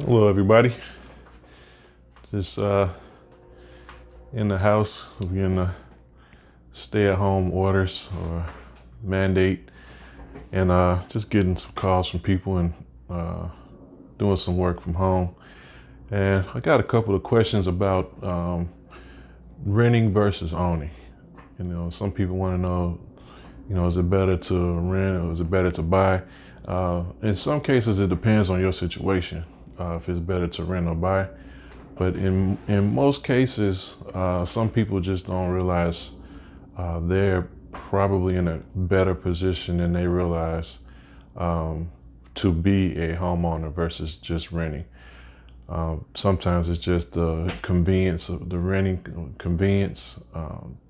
Hello, everybody. Just in the house. We're in the stay-at-home orders or mandate, and just getting some calls from people and doing some work from home. And I got a couple of questions about renting versus owning. Some people want to know, is it better to rent or is it better to buy? In some cases, it depends on your situation, if it's better to rent or buy. But in most cases, some people just don't realize they're probably in a better position than they realize to be a homeowner versus just renting. Sometimes it's just the convenience of the renting convenience.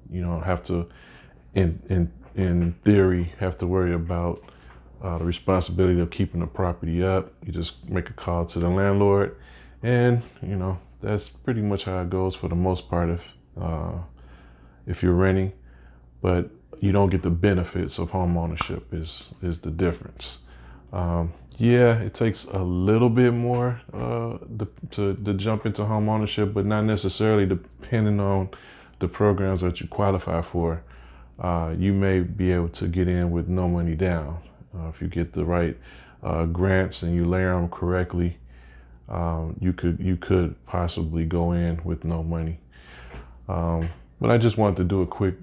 You don't have to, in theory, have to worry about the responsibility of keeping the property up. You just make a call to the landlord, and that's pretty much how it goes for the most part if you're renting. But you don't get the benefits of home ownership is the difference. Yeah, it takes a little bit more to jump into home ownership, but not necessarily, depending on the programs that you qualify for. You may be able to get in with no money down. If you get the right grants and you layer them correctly, you could possibly go in with no money. But I just wanted to do a quick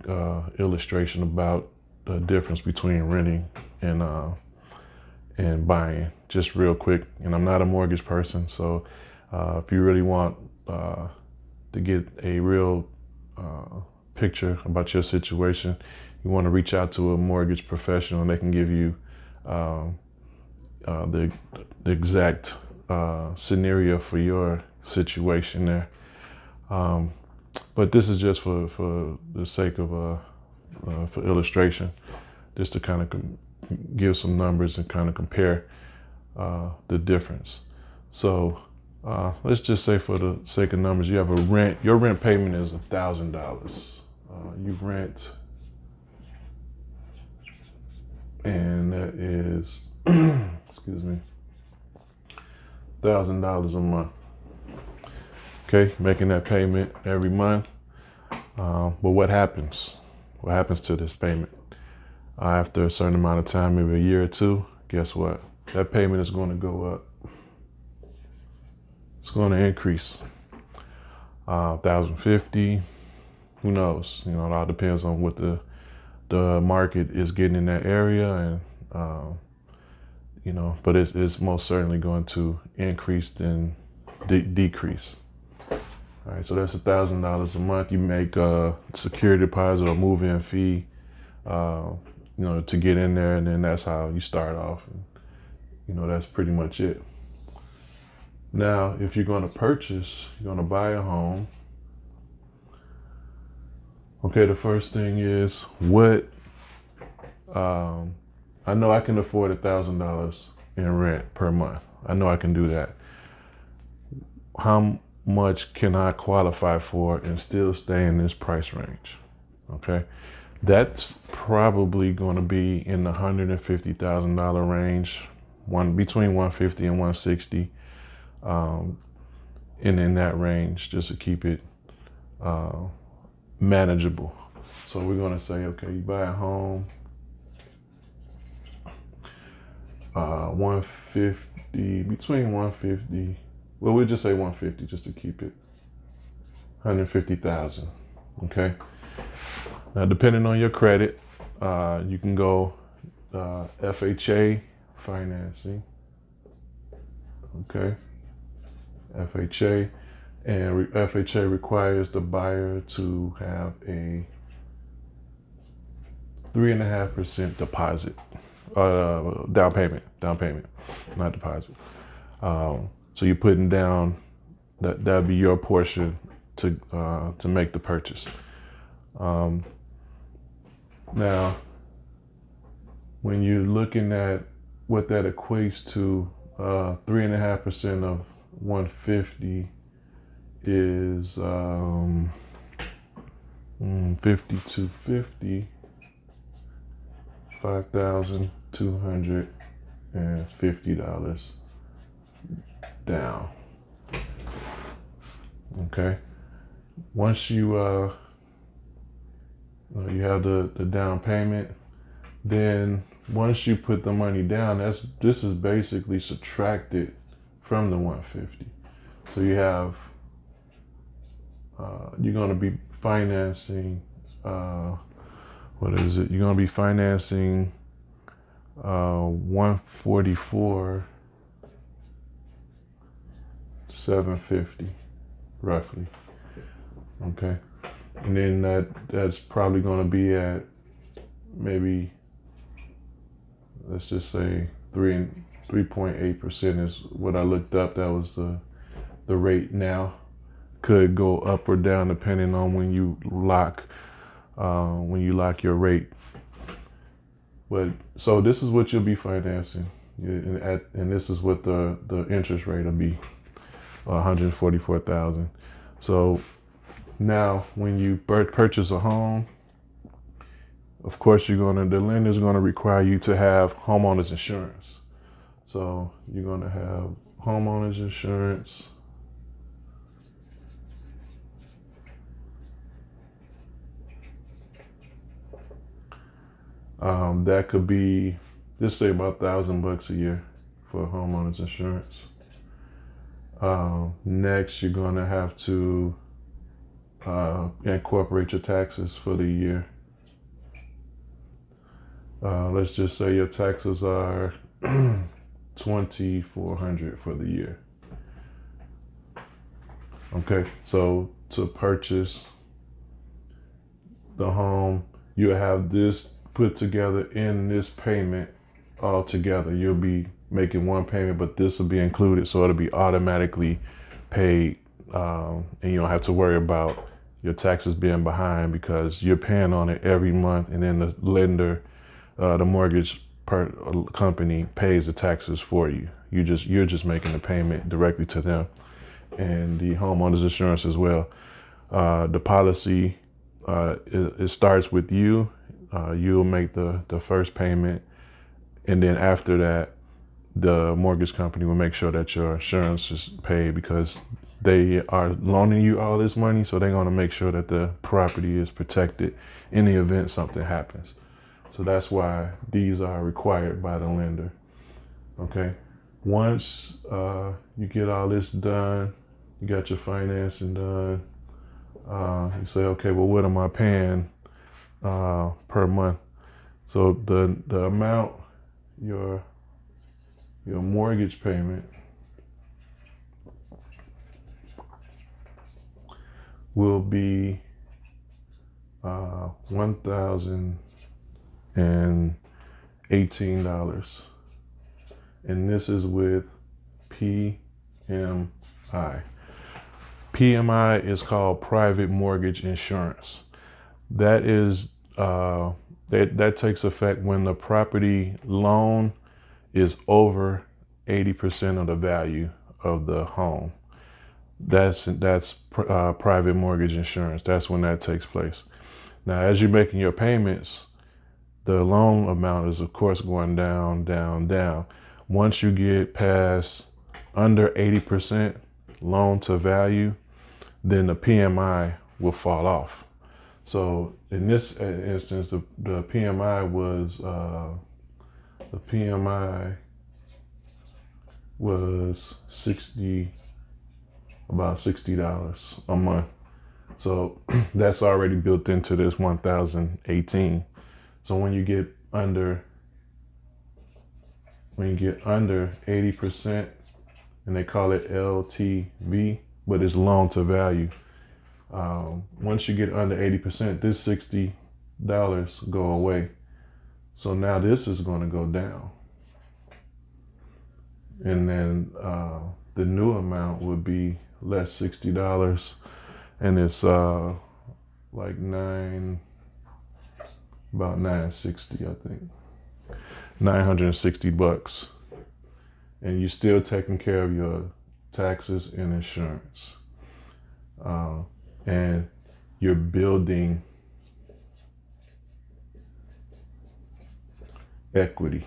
illustration about the difference between renting and buying, just real quick. And I'm not a mortgage person, so if you really want to get a real picture about your situation, you want to reach out to a mortgage professional, and they can give you the exact scenario for your situation there. But this is just for the sake of for illustration, just to kind of give some numbers and kind of compare the difference. So let's just say, for the sake of numbers, you have a rent. Your rent payment is $1,000. You rent, and that is excuse me, $1,000 a month. Okay, making that payment every month. But what happens? What happens to this payment? After a certain amount of time, maybe a year or two, guess what? That payment is going to go up. It's going to increase. 1,050. Who knows? It all depends on what the market is getting in that area, and but it's most certainly going to increase than decrease. All right, so that's $1,000 a month. You make a security deposit or move-in fee, to get in there, and then that's how you start off. And, that's pretty much it. Now, if you're going to buy a home. Okay, the first thing is what. I know I can afford $1,000 in rent per month. I know I can do that. How much can I qualify for and still stay in this price range? Okay, that's probably going to be in the $150,000 range, between 150 and 160, and in that range, just to keep it manageable. So we're going to say, okay, you buy a home, 150, between 150. Well, we'll just say 150 just to keep it. 150,000. Okay. Now, depending on your credit, you can go FHA financing. Okay. FHA, and FHA requires the buyer to have a 3.5% deposit, down payment, not deposit. So you're putting down that'd be your portion to make the purchase. Now, when you're looking at what that equates to, 3.5% of 150 is 5250, $5,250. down. Okay. Once you you have the down payment, then once you put the money down, this is basically subtracted from the 150. So you have you're going to be financing what is it? You're going to be financing 144 750 roughly. Okay. And then that's probably going to be at maybe, let's just say 3.8% is what I looked up. That was the rate now. Could go up or down depending on when you lock your rate. But so this is what you'll be financing, and this is what the interest rate will be, 144,000. So now when you purchase a home, of course the lender's gonna require you to have homeowners insurance. So you're gonna have homeowners insurance. That could be, just say about $1,000 a year for homeowners insurance. Next, you're gonna have to incorporate your taxes for the year. Let's just say your taxes are $2,400 for the year. Okay, so to purchase the home, you have this put together in this payment all together. You'll be making one payment, but this will be included, so it'll be automatically paid, and you don't have to worry about your taxes being behind because you're paying on it every month, and then the lender, the mortgage company pays the taxes for you. You're just making the payment directly to them, and the homeowner's insurance as well. The policy, it starts with you. You'll make the first payment, and then after that, the mortgage company will make sure that your insurance is paid because they are loaning you all this money, so they're going to make sure that the property is protected in the event something happens. So that's why these are required by the lender. Okay. Once you get all this done, you got your financing done, you say, okay, well, what am I paying per month? So the amount, your mortgage payment will be $1,018, and this is with PMI. PMI is called private mortgage insurance. That is that takes effect when the property loan is over 80% of the value of the home. That's private mortgage insurance. That's when that takes place. Now, as you're making your payments, the loan amount is of course going down, down, down. Once you get past under 80% loan to value, then the PMI will fall off. So in this instance, the PMI was about $60 a month. So that's already built into this 1,018. So when you get under 80%, and they call it LTV, but it's loan to value. Once you get under 80%, this $60 go away. So now this is going to go down. And then the new amount would be less $60, and it's like about $960, I think. $960. And you're still taking care of your taxes and insurance. And you're building equity.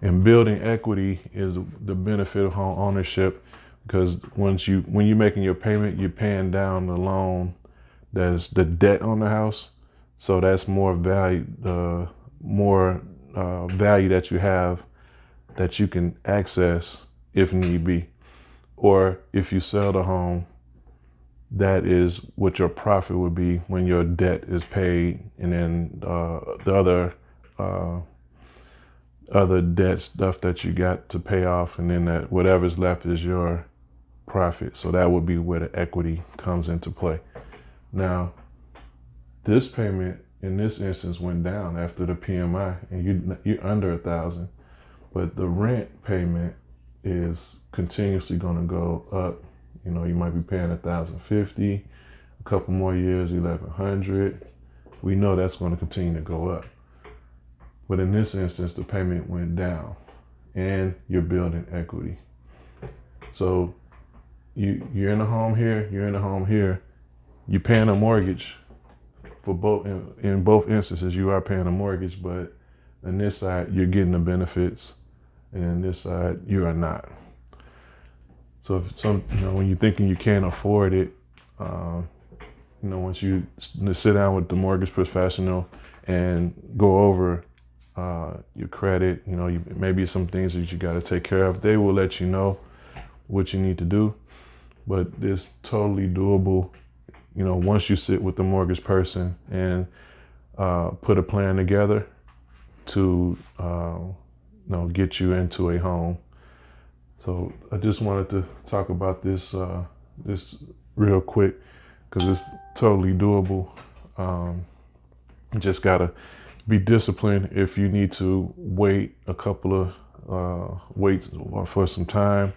And building equity is the benefit of home ownership, because when you're making your payment, you're paying down the loan, that's the debt on the house. So that's more value, value that you have that you can access if need be. Or if you sell the home, that is what your profit would be when your debt is paid, and then the other debt stuff that you got to pay off, and then that whatever's left is your profit. So that would be where the equity comes into play. Now, this payment in this instance went down after the PMI, and you're under 1,000, but the rent payment is continuously going to go up. You know, you might be paying 1,050, a couple more years, 1,100. We know that's going to continue to go up. But in this instance, the payment went down, and you're building equity. So you're in a home here, you're in a home here, you're paying a mortgage for both. In both instances, you are paying a mortgage, but on this side, you're getting the benefits, and on this side, you are not. So if when you're thinking you can't afford it, once you sit down with the mortgage professional and go over your credit, maybe some things that you got to take care of. They will let you know what you need to do, but it's totally doable. Once you sit with the mortgage person and put a plan together to get you into a home. So I just wanted to talk about this real quick, because it's totally doable. You just gotta be disciplined. If you need to wait for some time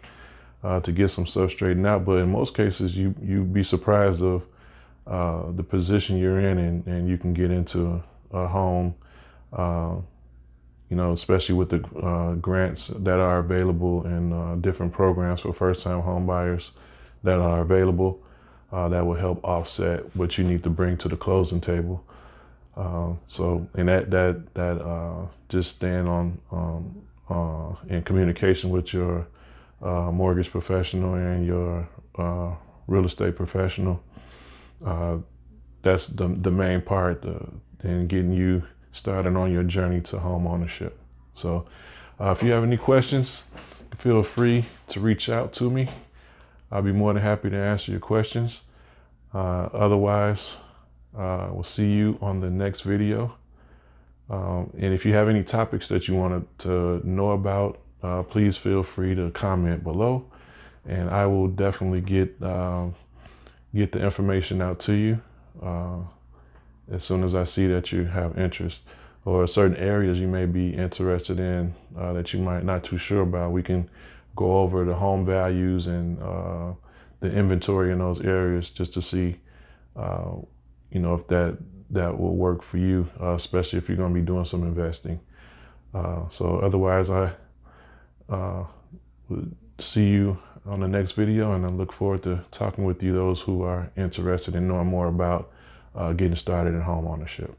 to get some stuff straightened out, but in most cases you'd be surprised of the position you're in, and you can get into a home. Especially with the grants that are available, and different programs for first-time home buyers that are available, that will help offset what you need to bring to the closing table. Just staying in communication with your mortgage professional and your real estate professional. That's the main part in getting you started on your journey to home ownership. So if you have any questions, feel free to reach out to me. I'll be more than happy to answer your questions. Otherwise, we'll see you on the next video. And if you have any topics that you want to know about, please feel free to comment below, and I will definitely get the information out to you as soon as I see that you have interest, or certain areas you may be interested in that you might not too sure about. We can go over the home values and the inventory in those areas, just to see if that will work for you, especially if you're going to be doing some investing. So otherwise, I will see you on the next video, and I look forward to talking with you, those who are interested in knowing more about getting started in home ownership.